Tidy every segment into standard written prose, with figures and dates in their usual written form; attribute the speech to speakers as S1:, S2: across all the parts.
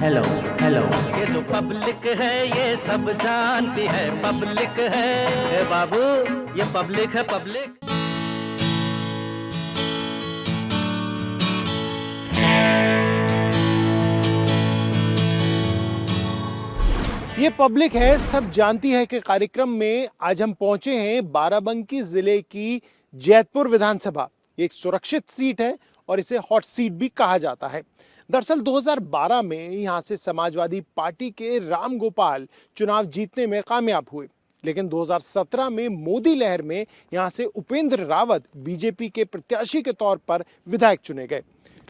S1: Hello hello.
S2: ये जो public है ये सब जानती है, पब्लिक है ए बाबू, ये पब्लिक है पब्लिक।
S3: ये पब्लिक है सब जानती है कि कार्यक्रम में आज हम पहुंचे हैं बाराबंकी जिले की जैतपुर विधानसभा। ये एक सुरक्षित सीट है और इसे हॉट सीट भी कहा जाता है। दरअसल 2012 में यहां से समाजवादी पार्टी के राम गोपाल चुनाव जीतने में कामयाब हुए, लेकिन 2017 में मोदी लहर में यहां से उपेंद्र रावत बीजेपी के प्रत्याशी के तौर पर विधायक चुने गए।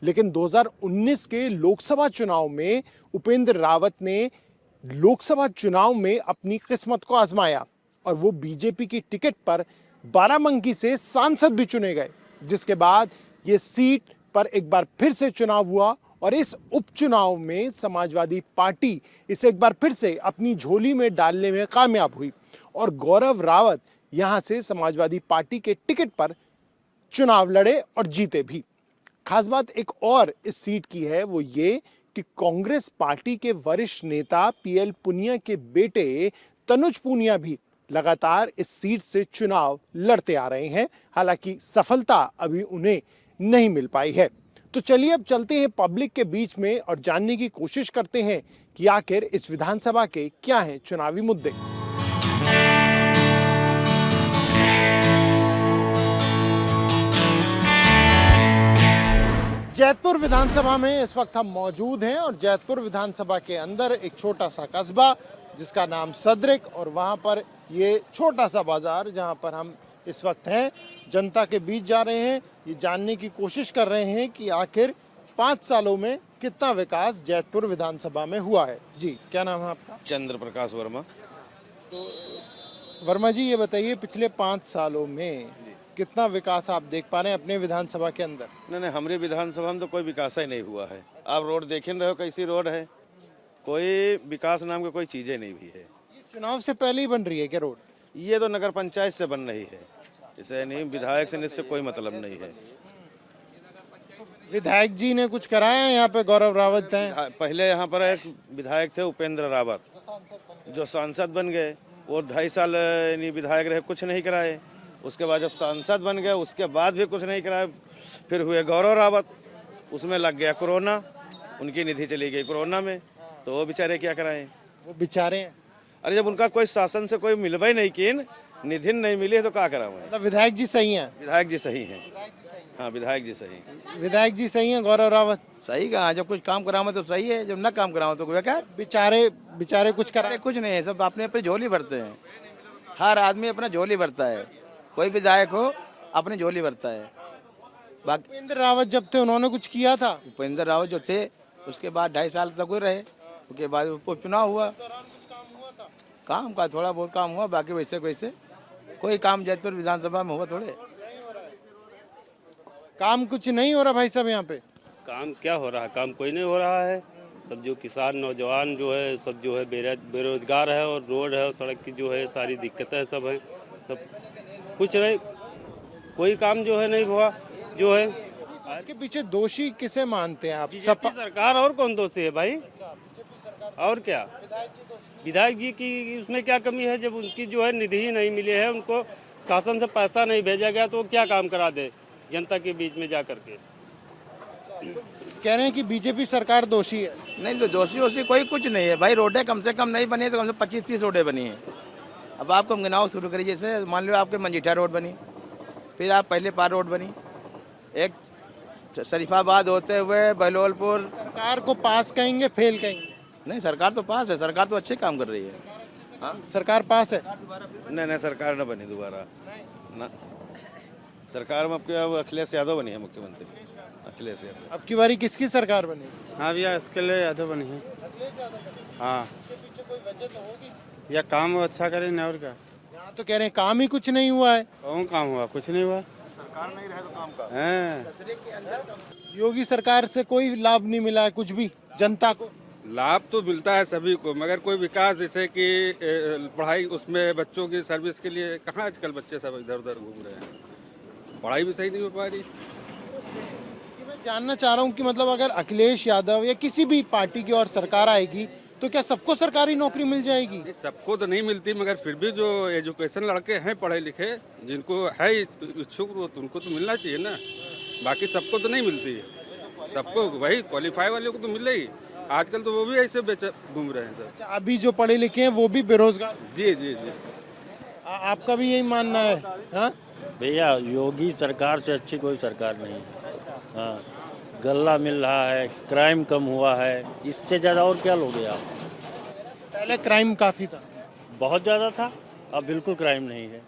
S3: लेकिन 2019 के लोकसभा चुनाव में उपेंद्र रावत ने लोकसभा चुनाव में अपनी किस्मत को आजमाया और वो बीजेपी की टिकट पर बाराबंकी से सांसद भी चुने गए, जिसके बाद ये सीट पर एक बार फिर से चुनाव हुआ और इस उपचुनाव में समाजवादी पार्टी इसे एक बार फिर से अपनी झोली में डालने में कामयाब हुई और गौरव रावत यहां से समाजवादी पार्टी के टिकट पर चुनाव लड़े और जीते भी। खास बात एक और इस सीट की है, वो ये कि कांग्रेस पार्टी के वरिष्ठ नेता पीएल पुनिया के बेटे तनुज पुनिया भी लगातार इस सीट से चुनाव लड़ते आ रहे हैं। हालांकि सफलता अभी उन्हें नहीं मिल पाई है। तो चलिए अब चलते हैं पब्लिक के बीच में और जानने की कोशिश करते हैं कि आखिर इस विधानसभा के क्या हैं चुनावी मुद्दे। जैतपुर विधानसभा में इस वक्त हम मौजूद हैं और जैतपुर विधानसभा के अंदर एक छोटा सा कस्बा जिसका नाम सदरिक और वहां पर ये छोटा सा बाजार जहां पर हम इस वक्त हैं, जनता के बीच जा रहे हैं। ये जानने की कोशिश कर रहे हैं कि आखिर 5 सालों में कितना विकास जैतपुर विधानसभा में हुआ है। जी, क्या नाम है आपका?
S4: चंद्र प्रकाश वर्मा।
S3: तो वर्मा जी, ये बताइए पिछले 5 सालों में कितना विकास आप देख पा रहे हैं अपने विधानसभा के अंदर?
S4: नहीं, हमारी विधानसभा में तो कोई विकास ही नहीं हुआ है। आप रोड देख रहे हो कैसी रोड है, कोई विकास नाम की कोई चीजें नहीं भी है।
S3: ये चुनाव से पहले ही बन रही है क्या रोड?
S4: ये तो नगर पंचायत से बन रही है, इसे नहीं विधायक से इससे कोई मतलब नहीं है।
S3: विधायक जी ने कुछ कराया है यहाँ पे? गौरव रावत हैं
S4: पहले यहाँ पर एक विधायक थे उपेंद्र रावत, जो सांसद बन गए। वो 2.5 साल नहीं विधायक रहे, कुछ नहीं कराए। उसके बाद जब सांसद बन गए उसके बाद भी कुछ नहीं कराए। फिर हुए गौरव रावत, उसमें लग गया कोरोना, उनकी निधि चली गई कोरोना में, तो वो बेचारे क्या कराएं?
S3: वो बेचारे हैं।
S4: अरे जब उनका कोई शासन से कोई मिलवा ही नहीं कि निधि नहीं मिली है तो क्या कराऊं?
S3: मतलब विधायक जी सही हैं?
S4: विधायक जी सही हैं। हाँ, विधायक जी सही हैं।
S3: विधायक जी सही हैं गौरव रावत?
S5: सही कहा, जब कुछ काम कराओ तो सही है, जब न काम कराओ तो बेकार।
S3: बेचारे कुछ कराए?
S5: कुछ नहीं है, सब अपने अपनी झोली भरते हैं। हर आदमी अपना झोली भरता है, कोई विधायक हो अपनी झोली भरता है। बाकी
S3: उपेंद्र रावत जब थे उन्होंने कुछ किया था?
S5: उपेंद्र रावत जो थे उसके बाद 2.5 साल तक वो रहे, उसके बाद उपचुनाव हुआ। काम का थोड़ा बहुत काम हुआ, बाकी वैसे कोई काम जैतपुर विधानसभा में हुआ थोड़े।
S3: काम कुछ नहीं हो रहा भाई साहब यहाँ पे?
S6: काम क्या हो रहा है, काम कोई नहीं हो रहा है। सब जो किसान नौजवान जो है सब जो है बेरोजगार है, और रोड है और सड़क की जो है सारी दिक्कतें सब हैं, सब कुछ नहीं, कोई काम जो है नहीं हुआ जो है।
S3: इसके पीछे दोषी किसे मानते हैं आप?
S6: बीजेपी सरकार, और कौन दोषी है भाई? और क्या विधायक जी की उसमें क्या कमी है? जब उनकी जो है निधि ही नहीं मिली है, उनको शासन से पैसा नहीं भेजा गया तो वो क्या काम करा दे जनता के बीच में जा करके?
S3: कह रहे हैं कि बीजेपी सरकार दोषी है।
S5: नहीं तो दोषी कोई कुछ नहीं है भाई। रोडें कम से कम नहीं बनी है तो कम से 25-30 रोडें बनी हैं। अब आप कम गिनाव शुरू करिए। जैसे मान लो आपके मंजीठा रोड बनी, फिर आप पहले पार रोड बनी, एक शरीफाबाद होते हुए बहलोलपुर।
S3: सरकार को पास कहेंगे फेल कहेंगे?
S5: नहीं, सरकार तो पास है, सरकार तो अच्छे काम कर रही है।
S3: हाँ, सरकार पास है।
S4: नहीं, सरकार न बनी दोबारा ना। सरकार में अब अखिलेश यादव बनी है मुख्यमंत्री, अखिलेश यादव।
S3: अब की बारी किसकी सरकार बनी?
S7: हाँ भैया, अखिलेश यादव बनी है। हाँ,
S3: इसके पीछे कोई वजह तो होगी।
S7: या काम अच्छा करे ना, और क्या।
S3: यहाँ तो कह रहे हैं काम ही कुछ नहीं हुआ है।
S7: कौन काम हुआ? कुछ नहीं हुआ।
S4: सरकार नहीं रहे तो काम का
S7: हैं।
S3: योगी सरकार से कोई लाभ नहीं मिला है कुछ भी जनता को?
S7: लाभ तो मिलता है सभी को, मगर कोई विकास जैसे कि पढ़ाई, उसमें बच्चों की सर्विस के लिए कहाँ आजकल बच्चे सब इधर उधर घूम रहे हैं। पढ़ाई भी सही नहीं हो पा रही।
S3: जानना चाह रहा हूँ कि मतलब अगर अखिलेश यादव या किसी भी पार्टी की और सरकार आएगी तो क्या सबको सरकारी नौकरी मिल जाएगी?
S7: नहीं, सबको तो नहीं मिलती, मगर फिर भी जो एजुकेशन लड़के हैं पढ़े लिखे, जिनको है इच्छुक, तो उनको तो मिलना चाहिए ना। बाकी सबको तो नहीं मिलती है, सबको वही क्वालिफाई वाले को तो मिलेगी। आजकल तो वो भी ऐसे घूम रहे हैं सब।
S3: अच्छा, अभी जो पढ़े लिखे हैं वो भी बेरोजगार?
S7: जी जी जी।
S3: आपका भी यही मानना है? हाँ,
S1: भैया योगी सरकार से अच्छी कोई सरकार नहीं है। हाँ, गल्ला मिल रहा है, क्राइम कम हुआ है, इससे ज़्यादा और क्या लोगे आप?
S3: पहले क्राइम काफी था।
S1: बहुत ज़्यादा था, अब बिल्कुल क्राइम नहीं है,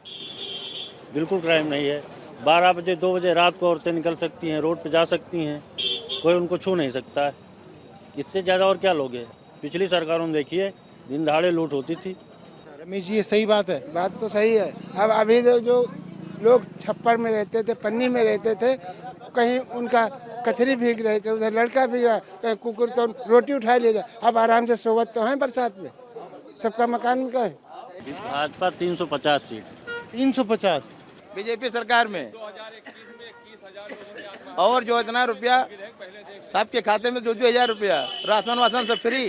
S1: बिल्कुल क्राइम नहीं है। 12 बजे 2 बजे रात को औरतें निकल सकती हैं, रोड पे जा सकती हैं, कोई उनको छू नहीं सकता है। इससे ज़्यादा और क्या लोगे? पिछली सरकारों में देखिए दिन दहाड़े लूट होती थी।
S3: रमेश जी, ये सही बात है?
S8: बात तो सही है। अब अभी जो लोग छप्पर में रहते थे, पन्नी में रहते थे, कहीं उनका कचरी भीग रहे, कहीं उधर लड़का भीग रहा, कहीं कुकुर तो रोटी उठा ले जाए। अब आराम से सोवत तो हैं बरसात में, सबका मकान उनका है।
S1: भाजपा 350 सीट।
S3: 350?
S5: बीजेपी सरकार में और जो इतना रुपया सबके खाते में 2-2 रुपया, राशन वासन सब फ्री,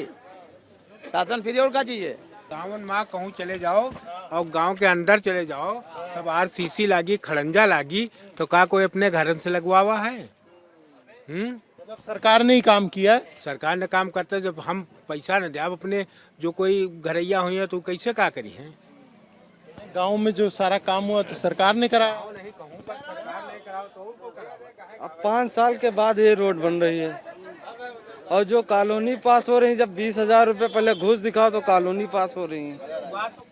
S5: राशन फ्री और क्या चाहिए?
S9: गाँव माँ कहूँ चले जाओ और गांव के अंदर चले जाओ, सब आरसीसी लागी, खड़ंजा लागी, तो का कोई अपने घर से लगवा हुआ है?
S3: मतलब सरकार ने ही काम किया है?
S9: सरकार ने काम करते, जब हम पैसा न दे अपने, जो कोई घरैया हुई है तो कैसे का करी है?
S3: गांव में जो सारा काम हुआ तो सरकार ने कराया।
S10: अब 5 साल के बाद ये रोड बन रही है, और जो कॉलोनी पास हो रही है, जब 20,000 रुपये पहले घूस दिखाओ तो कॉलोनी पास हो रही है।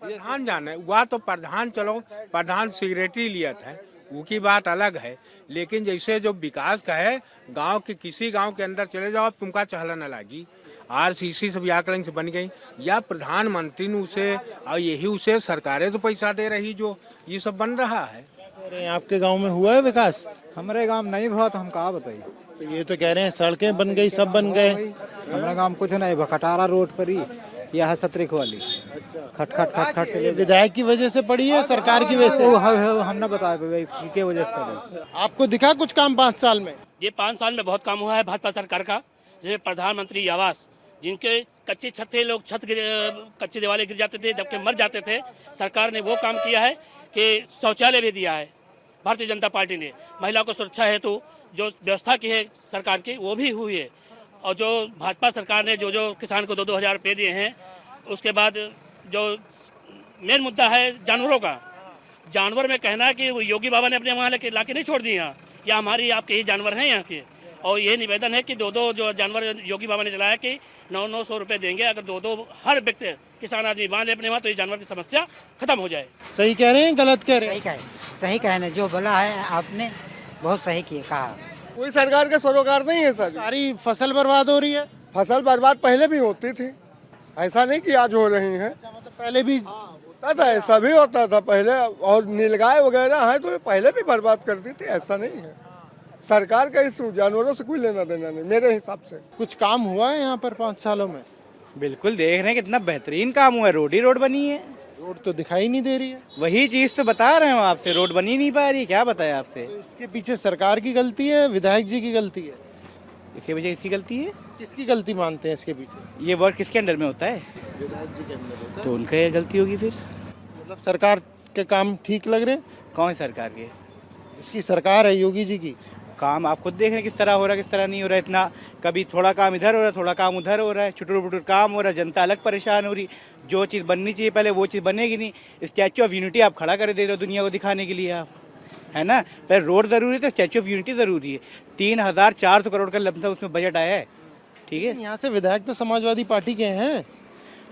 S9: प्रधान जाने हुआ तो प्रधान, चलो प्रधान सिगरेटी लिया था, वो की बात अलग है, लेकिन जैसे जो विकास का है, गांव के किसी गांव के अंदर चले जाओ, अब तुमका चहला न लागी। आरसीसी सब आकलन से बन गई, या प्रधानमंत्री ने उसे, और यही उसे सरकारें तो पैसा दे रही, जो ये सब बन रहा है।
S3: अरे आपके गांव में हुआ है विकास?
S11: हमारे गांव में नहीं हुआ तो हम कहाँ बताइए।
S3: तो ये तो कह रहे हैं सड़कें बन गई, सब बन गए।
S11: हमारे गांव में कुछ नहीं, कटारा रोड पर ही यह सतरिक वाली खट खट खट खट चले।
S3: विधायक की वजह से पड़ी है, सरकार की वजह से?
S11: हम ना बताए भाई की वजह से पड़ी।
S3: आपको दिखा कुछ काम 5 साल में?
S12: ये 5 साल में बहुत काम हुआ है भाजपा सरकार का। जैसे प्रधानमंत्री आवास, जिनके कच्ची छत थे, लोग कच्ची दीवारें गिर जाते थे, जबकि मर जाते थे, सरकार ने वो काम किया है कि शौचालय भी दिया है भारतीय जनता पार्टी ने। महिला को सुरक्षा हेतु जो व्यवस्था की है सरकार की, वो भी हुई है। और जो भाजपा सरकार ने जो किसान को 2-2 हज़ार रुपये दिए हैं, उसके बाद जो मेन मुद्दा है जानवरों का, जानवर में कहना कि वो योगी बाबा ने अपने वहाँ लाके नहीं छोड़ दिए यहाँ, या हमारी आपके ही जानवर हैं यहाँ के। और ये निवेदन है कि 2-2 जो जानवर योगी बाबा ने चलाया कि 900 रुपये देंगे, अगर 2-2 हर व्यक्ति किसान आदमी बांध ले अपने वहाँ, तो ये जानवर की समस्या खत्म हो जाए।
S3: सही कह रहे हैं, गलत कह रहे हैं?
S13: सही कहने, जो बोला है आपने बहुत सही किया कहा।
S10: कोई सरकार का सरोकार नहीं है सर।
S3: सारी फसल बर्बाद हो रही है।
S10: फसल बर्बाद पहले भी होती थी, ऐसा नहीं कि आज हो रही है।
S3: मतलब पहले भी
S10: होता था, ऐसा भी होता था पहले, और नीलगाय वगैरह है तो ये पहले भी बर्बाद करती थी, ऐसा नहीं है। सरकार का इस जानवरों से कोई लेना देना नहीं मेरे हिसाब से।
S3: कुछ काम हुआ है यहाँ पर 5 सालों में?
S11: बिल्कुल देख रहे हैं कितना बेहतरीन काम हुआ है, रोड ही रोड बनी है।
S3: रोड तो दिखाई नहीं दे रही है।
S11: वही चीज तो बता रहे हैं आपसे, रोड बनी नहीं पा रही, क्या बताए आपसे।
S3: तो इसके पीछे सरकार की गलती है, विधायक जी की गलती है?
S11: इसकी वजह इसकी गलती है।
S3: किसकी गलती मानते हैं इसके पीछे?
S11: ये वर्क किसके अंडर में होता है?
S3: विधायक जी के अंदर होता है।
S11: तो उनका ये गलती होगी फिर।
S3: मतलब सरकार के काम ठीक लग रहे हैं?
S11: कौन सरकार के?
S3: इसकी सरकार है योगी जी की।
S11: काम आप खुद देख रहे हैं किस तरह हो रहा है, किस तरह नहीं हो रहा है। इतना कभी थोड़ा काम इधर हो रहा है, थोड़ा काम उधर हो रहा है, छुटुर पुटुर काम हो रहा है, जनता अलग परेशान हो रही। जो चीज़ बननी चाहिए पहले वो चीज़ बनेगी नहीं। स्टैचू ऑफ यूनिटी आप खड़ा कर दे रहे हो दुनिया को दिखाने के लिए, आप है ना। पहले रोड ज़रूरी था, स्टैचू ऑफ यूनिटी ज़रूरी है। 3,400 करोड़ का लमसम उसमें बजट आया है, ठीक है।
S3: यहाँ से विधायक तो समाजवादी पार्टी के हैं।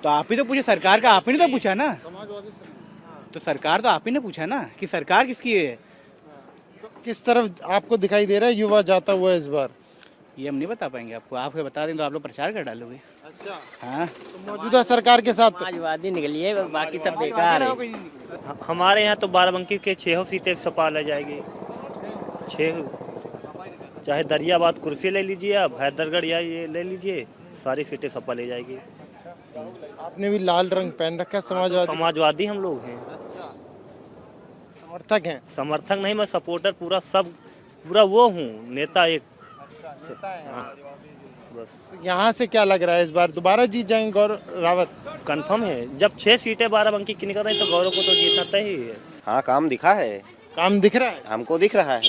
S11: तो आप ही तो पूछे, सरकार का आप ही ने तो पूछा ना। तो सरकार तो आप ही ने पूछा ना कि सरकार किसकी है।
S3: तो किस तरफ आपको दिखाई दे रहा है युवा जाता हुआ इस बार?
S11: ये हम नहीं बता पाएंगे आपको, आपको बता दें तो आप लोग प्रचार कर डालोगे।
S3: अच्छा
S11: हाँ,
S3: तो मौजूदा सरकार के साथ
S13: समाजवादी निकली है, बाकी सब बेकार है।
S1: हमारे यहाँ तो बाराबंकी के 6 सीटें सपा ले जाएगी, 6। चाहे दरियाबाद कुर्सी ले लीजिए, आप हैदरगढ़ या ये ले लीजिए, सारी सीटें सपा ले जाएगी।
S3: आपने भी लाल रंग पहन रखा है,
S1: समाजवादी हम लोग हैं।
S3: समर्थक हैं?
S1: समर्थक नहीं, मैं सपोर्टर पूरा वो हूँ, नेता एक।
S3: यहाँ से क्या लग रहा है, इस बार दोबारा जीत जाएंगे गौरव रावत?
S1: कंफर्म है, जब 6 सीटें बाराबंकी की निकल रही तो गौरव को तो जीतना तय ही है।
S14: हाँ, काम दिखा है,
S3: काम दिख रहा है?
S14: हमको दिख रहा है।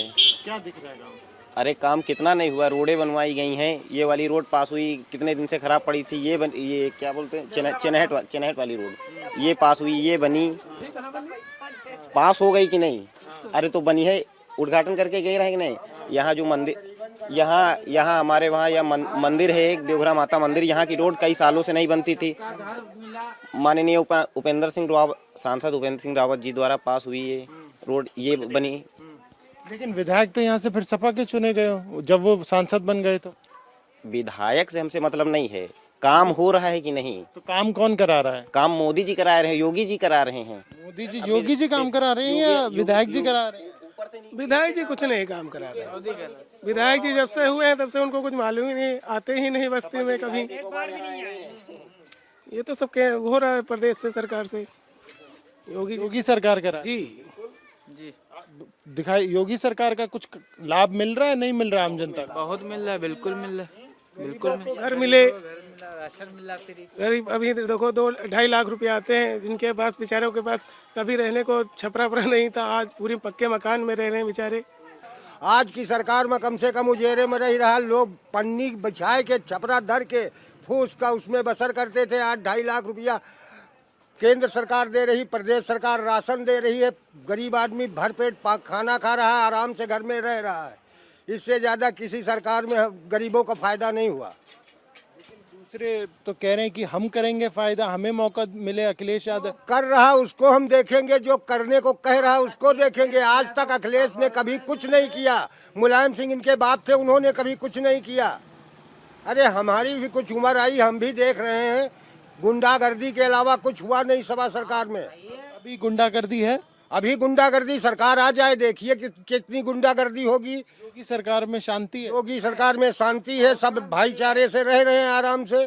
S3: क्या दिख रहा है काम?
S14: अरे काम कितना नहीं हुआ, रोडें बनवाई गई हैं। ये वाली रोड पास हुई, कितने दिन से खराब पड़ी थी। ये क्या बोलते हैं, चेनहट वाली रोड, ये पास हुई, ये बनी, पास हो गई कि नहीं? अरे तो बनी है, उद्घाटन करके गए रहे कि नहीं? यहाँ जो मंदिर, यहाँ हमारे वहाँ यह मंदिर है एक, देवघरा माता मंदिर, यहाँ की रोड कई सालों से नहीं बनती थी। माननीय उपेंद्र सिंह रावत, सांसद उपेंद्र सिंह रावत जी द्वारा पास हुई ये रोड, ये बनी।
S3: लेकिन विधायक तो यहाँ से फिर सपा के चुने गए हो, जब वो सांसद बन गए तो?
S14: विधायक से हमसे मतलब नहीं है, काम हो रहा है कि नहीं।
S3: तो काम कौन करा रहा है?
S14: काम मोदी जी करा रहे हैं, योगी जी करा रहे हैं।
S3: मोदी जी, योगी जी काम करा रहे हैं या विधायक जी करा रहे हैं?
S15: विधायक जी कुछ नहीं काम करा रहे। विधायक जी जब से हुए हैं तब से उनको कुछ मालूम ही नहीं, आते ही नहीं बस्ती में कभी। ये तो सब हो रहा है प्रदेश से, सरकार से।
S3: योगी सरकार करा
S15: जी
S3: दिखाई, योगी सरकार का कुछ लाभ मिल रहा है, नहीं मिल रहा आम जनता को?
S11: बहुत मिल रहा है, बिल्कुल मिल रहा है, बिल्कुल।
S15: घर मिले, राशन मिला, गरीब अभी देखो 2-2.5 लाख रुपए आते हैं जिनके पास, बेचारों के पास कभी रहने को छपरा पर नहीं था, आज पूरे पक्के मकान में रह रहे हैं बेचारे।
S10: आज की सरकार में कम से कम उजेरे में रह रहा, लोग पन्नी बिछाए के छपरा धर के फूस का उसमें बसर करते थे। आज 2.5 लाख रुपया केंद्र सरकार दे रही, प्रदेश सरकार राशन दे रही है, गरीब आदमी भरपेट खाना खा रहा है, आराम से घर में रह रहा है। इससे ज़्यादा किसी सरकार में गरीबों का फायदा नहीं हुआ।
S3: दूसरे तो कह रहे हैं कि हम करेंगे फायदा, हमें मौका मिले। अखिलेश यादव
S10: कर रहा उसको हम देखेंगे, जो करने को कह रहा उसको देखेंगे। आज तक अखिलेश ने कभी कुछ नहीं किया। मुलायम सिंह इनके बाप थे, उन्होंने कभी कुछ नहीं किया। अरे हमारी भी कुछ उम्र आई, हम भी देख रहे हैं, गुंडागर्दी के अलावा कुछ हुआ नहीं सभा सरकार में।
S3: अभी गुंडागर्दी है,
S10: अभी गुंडागर्दी, सरकार आ जाए देखिए कितनी गुंडागर्दी होगी।
S3: योगी सरकार में शांति है,
S10: योगी सरकार में शांति है, सब भाईचारे से रह रहे हैं आराम से।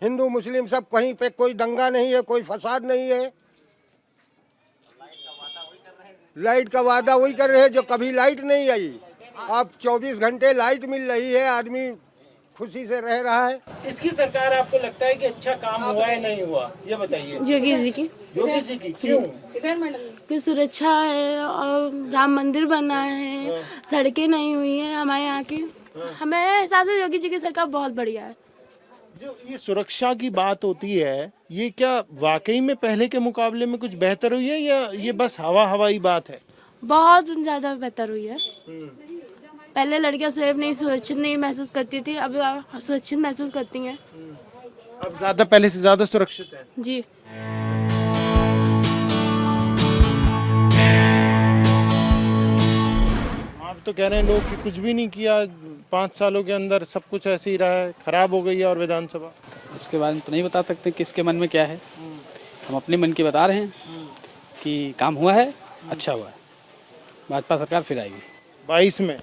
S10: हिंदू मुस्लिम सब, कहीं पे कोई दंगा नहीं है, कोई फसाद नहीं है। लाइट का वादा वही कर रहे हैं जो कभी लाइट नहीं आई। अब 24 घंटे लाइट मिल रही है, आदमी खुशी से रह रहा है।
S3: इसकी सरकार आपको लगता है कि अच्छा काम हुआ है, नहीं हुआ, ये बताइए।
S16: योगी जी की
S3: क्यों?
S16: कि सुरक्षा है और राम मंदिर बना है, सड़कें नहीं हुई हैं हमारे यहाँ की। हमें हिसाब से योगी जी की सरकार बहुत बढ़िया है।
S3: जो ये सुरक्षा की बात होती है, ये क्या वाकई में पहले के मुकाबले में कुछ बेहतर हुई है या ये बस हवाई बात है?
S16: बहुत ज्यादा बेहतर हुई है। पहले लड़कियां सेफ नहीं, सुरक्षित नहीं महसूस करती थी, अब सुरक्षित महसूस करती हैं।
S3: अब ज्यादा, पहले से ज्यादा सुरक्षित है
S16: जी।
S3: आप तो कह रहे हैं लोग कि कुछ भी नहीं किया 5 सालों के अंदर, सब कुछ ऐसे ही रहा है, खराब हो गई है। और विधानसभा,
S11: इसके बारे में तो नहीं बता सकते किसके मन में क्या है। हम अपने मन की बता रहे हैं कि काम हुआ है, अच्छा हुआ है। भाजपा सरकार फिर आएगी
S3: 22 में,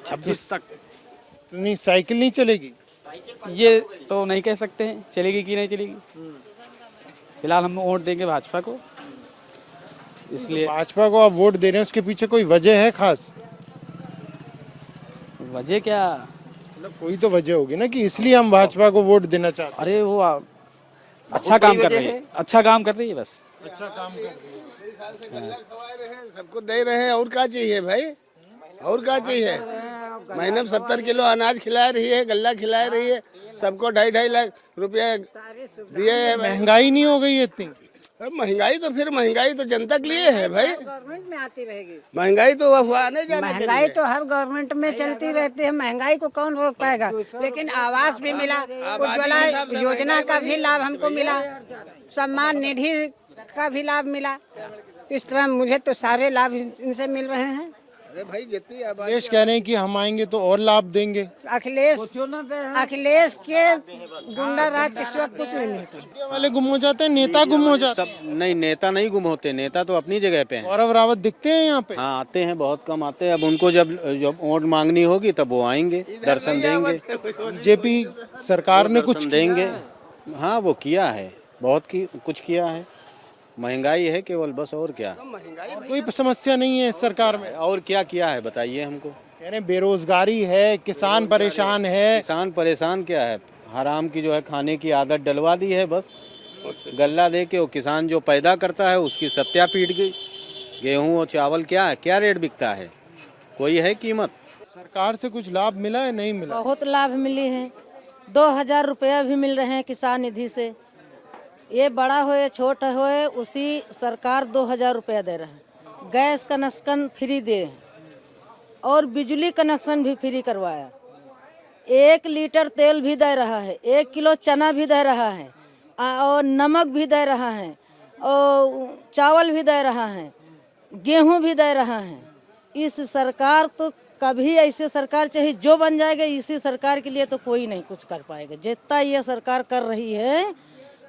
S11: 26 तक।
S3: नहीं, साइकिल नहीं चलेगी,
S11: ये तो नहीं कह सकते हैं चलेगी कि नहीं चलेगी। फिलहाल हम वोट देंगे भाजपा को, इसलिए।
S3: भाजपा को आप वोट दे रहे हैं, उसके पीछे कोई वजह है खास?
S11: वजह क्या,
S3: मतलब कोई तो वजह होगी ना कि इसलिए हम भाजपा को वोट देना चाहते हैं।
S11: अरे वो अच्छा काम कर रही है, अच्छा काम कर रही है, बस
S3: अच्छा काम कर रही है।
S10: सबको दे रहे हैं, और क्या चाहिए भाई, और क्या चाहिए। महीने में 70 किलो अनाज खिला रही है, गल्ला खिला रही है, सबको 2.5 लाख रुपया दिए है।
S3: महंगाई नहीं हो गई है इतनी?
S10: महंगाई तो फिर महंगाई तो जनता के लिए है भाई,
S13: गवर्नमेंट में आती रहेगी
S10: महंगाई तो आने जाने
S13: महंगाई तो हर गवर्नमेंट में चलती रहती है। महंगाई को कौन रोक पाएगा। लेकिन आवास भी मिला, उज्ज्वला योजना का भी लाभ हमको मिला, सम्मान निधि का भी लाभ मिला। इस तरह मुझे तो सारे लाभ इनसे मिल रहे हैं।
S10: अरे भाई जितनी
S3: अखिलेश कह रहे हैं कि हम आएंगे तो और लाभ देंगे।
S13: अखिलेश के गुंडा राज किस वक्त कुछ नहीं मिलता।
S3: वाले गुम हो जाते हैं, नेता गुम हो जाते
S14: सब नहीं, नेता नहीं गुम होते, नेता तो अपनी जगह पे हैं।
S3: गौरव रावत दिखते हैं यहाँ पे?
S14: हाँ, आते हैं, बहुत कम आते हैं। अब उनको जब वोट मांगनी होगी तब वो आएंगे, दर्शन देंगे।
S3: बीजेपी सरकार ने कुछ
S14: देंगे, हाँ वो किया है, बहुत कुछ किया है। महंगाई है केवल, बस, और क्या।
S3: कोई समस्या नहीं है इस सरकार में?
S14: और क्या किया है बताइए हमको।
S3: कह रहे हैं बेरोजगारी है, किसान परेशान है।
S17: किसान परेशान क्या है, हराम की जो है खाने की आदत डलवा दी है। बस गल्ला दे के वो किसान जो पैदा करता है उसकी सत्या पीट गई। गेहूं और चावल क्या रेट बिकता है, कोई है कीमत?
S3: सरकार से कुछ लाभ मिला है, नहीं मिला?
S13: बहुत लाभ मिले हैं, 2000 रुपया भी मिल रहे हैं किसान निधि से। ये बड़ा हो या छोटा हो, उसी सरकार 2000 रुपया दे रहा है। गैस कनेक्शन फ्री दे और बिजली कनेक्शन भी फ्री करवाया। 1 लीटर तेल भी दे रहा है, 1 किलो चना भी दे रहा है, और नमक भी दे रहा है, और चावल भी दे रहा है, गेहूं भी दे रहा है। इस सरकार तो कभी ऐसे सरकार चाहे जो बन जाएगा, इसी सरकार के लिए तो कोई नहीं कुछ कर पाएगा। जितना ये सरकार कर रही है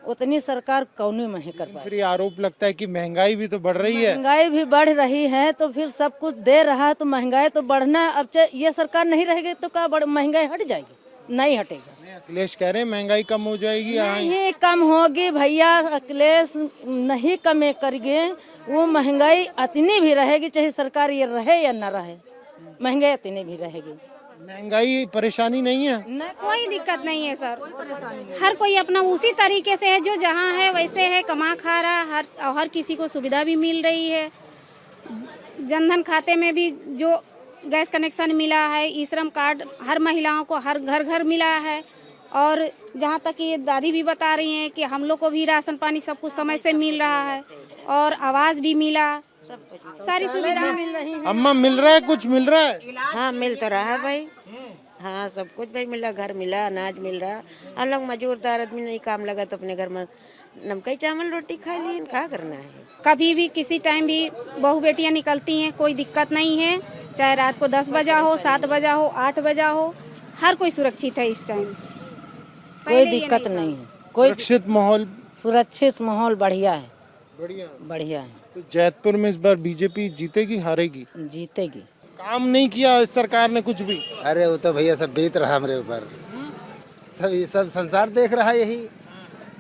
S13: उतनी सरकार कौनी में ही कर पाएगी।
S3: फिर ये आरोप लगता है कि महंगाई भी तो बढ़ रही है।
S13: महंगाई भी बढ़ रही है तो फिर सब कुछ दे रहा है तो महंगाई तो बढ़ना है। अब ये सरकार नहीं रहेगी तो क्या महंगाई हट जाएगी? नहीं हटेगा।
S3: अखिलेश कह रहे हैं महंगाई कम हो जाएगी।
S13: नहीं कम होगी भैया, अखिलेश नहीं कम करेंगे। वो महंगाई इतनी भी रहेगी, चाहे सरकार ये रहे या न रहे, महंगाई इतनी भी रहेगी।
S3: महंगाई परेशानी नहीं है?
S16: कोई दिक्कत नहीं है सर, हर कोई अपना उसी तरीके से है, जो जहाँ है वैसे है, कमा खा रहा। हर किसी को सुविधा भी मिल रही है। जनधन खाते में भी जो गैस कनेक्शन मिला है, ई श्रम कार्ड हर महिलाओं को हर घर मिला है। और जहाँ तक ये दादी भी बता रही हैं कि हम लोग को भी राशन पानी सब कुछ समय से मिल रहा है और आवाज़ भी मिला, सारी सुविधा मिल रही है।
S3: अम्मा मिल रहा है, कुछ मिल रहा है?
S13: हाँ मिल तो रहा है भाई, हाँ सब कुछ भाई मिल रहा, घर मिला, अनाज मिल रहा। हम लोग मजदूरदार आदमी, नहीं काम लगा तो अपने घर में नमक चावल रोटी खा लिए, क्या करना है।
S16: कभी भी किसी टाइम भी बहू बेटियां निकलती हैं, कोई दिक्कत नहीं है। चाहे रात को 10 बजा हो, 7 बजा हो, 8 बजा हो, हर कोई सुरक्षित है इस टाइम,
S13: कोई दिक्कत नहीं है। कोई सुरक्षित माहौल बढ़िया है, बढ़िया है।
S3: तो जैतपुर में इस बार बीजेपी जीतेगी हारेगी?
S13: जीतेगी।
S3: काम नहीं किया इस सरकार ने कुछ भी?
S10: अरे वो तो भैया सब बीत रहा हमारे ऊपर, सब संसार देख रहा है यही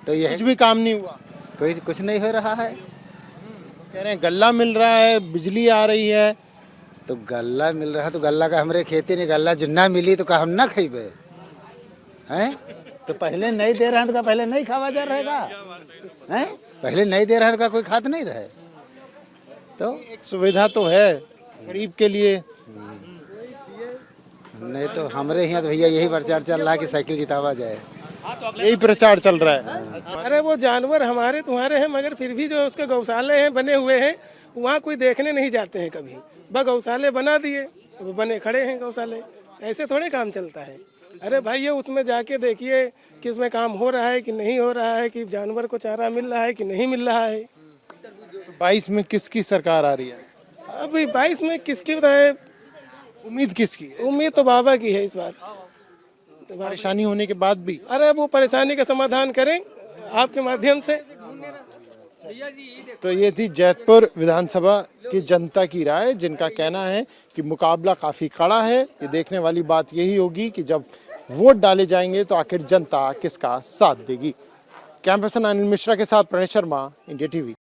S10: तो। ये
S3: कुछ भी काम नहीं हुआ,
S10: कोई कुछ नहीं हो रहा है।
S3: कह रहे हैं गल्ला मिल रहा है, बिजली आ रही है।
S10: तो गल्ला मिल रहा है तो गल्ला का हमारे खेती नहीं, गल्ला जिन्ना मिली तो का हम ना खाइबे हैं? तो पहले नहीं दे रहा है तो पहले नहीं खावा जा रहेगा हैं? पहले नहीं दे रहा है तो कोई खात नहीं रहे। तो
S3: एक सुविधा तो है गरीब के लिए।
S10: नहीं तो हमारे यहाँ तो भैया यही प्रचार चल रहा है कि साइकिल जितावा जाए,
S3: यही प्रचार चल रहा है।
S15: अरे वो जानवर हमारे तुम्हारे हैं, मगर फिर भी जो उसके गौशाले हैं बने हुए हैं, वहाँ कोई देखने नहीं जाते हैं कभी। बस गौशाले बना दिए, वो बने खड़े हैं गौशाले, ऐसे थोड़े काम चलता है। अरे भाई ये उसमें जाके देखिए कि उसमें काम हो रहा है कि नहीं हो रहा है, कि जानवर को चारा मिल रहा है कि नहीं मिल रहा है।
S3: 22 में किसकी सरकार आ रही है?
S15: अभी 22 में किसकी बताए,
S3: उम्मीद किसकी है?
S15: उम्मीद तो बाबा की है इस बार।
S3: परेशानी होने के बाद भी?
S15: अरे वो परेशानी का समाधान करें आपके माध्यम से।
S3: तो ये थी जैतपुर विधानसभा की जनता की राय, जिनका कहना है कि मुकाबला काफी कड़ा है। ये देखने वाली बात यही होगी कि जब वोट डाले जाएंगे तो आखिर जनता किसका साथ देगी। कैमरा पर्सन अनिल मिश्रा के साथ प्रणेश शर्मा, इंडिया टीवी।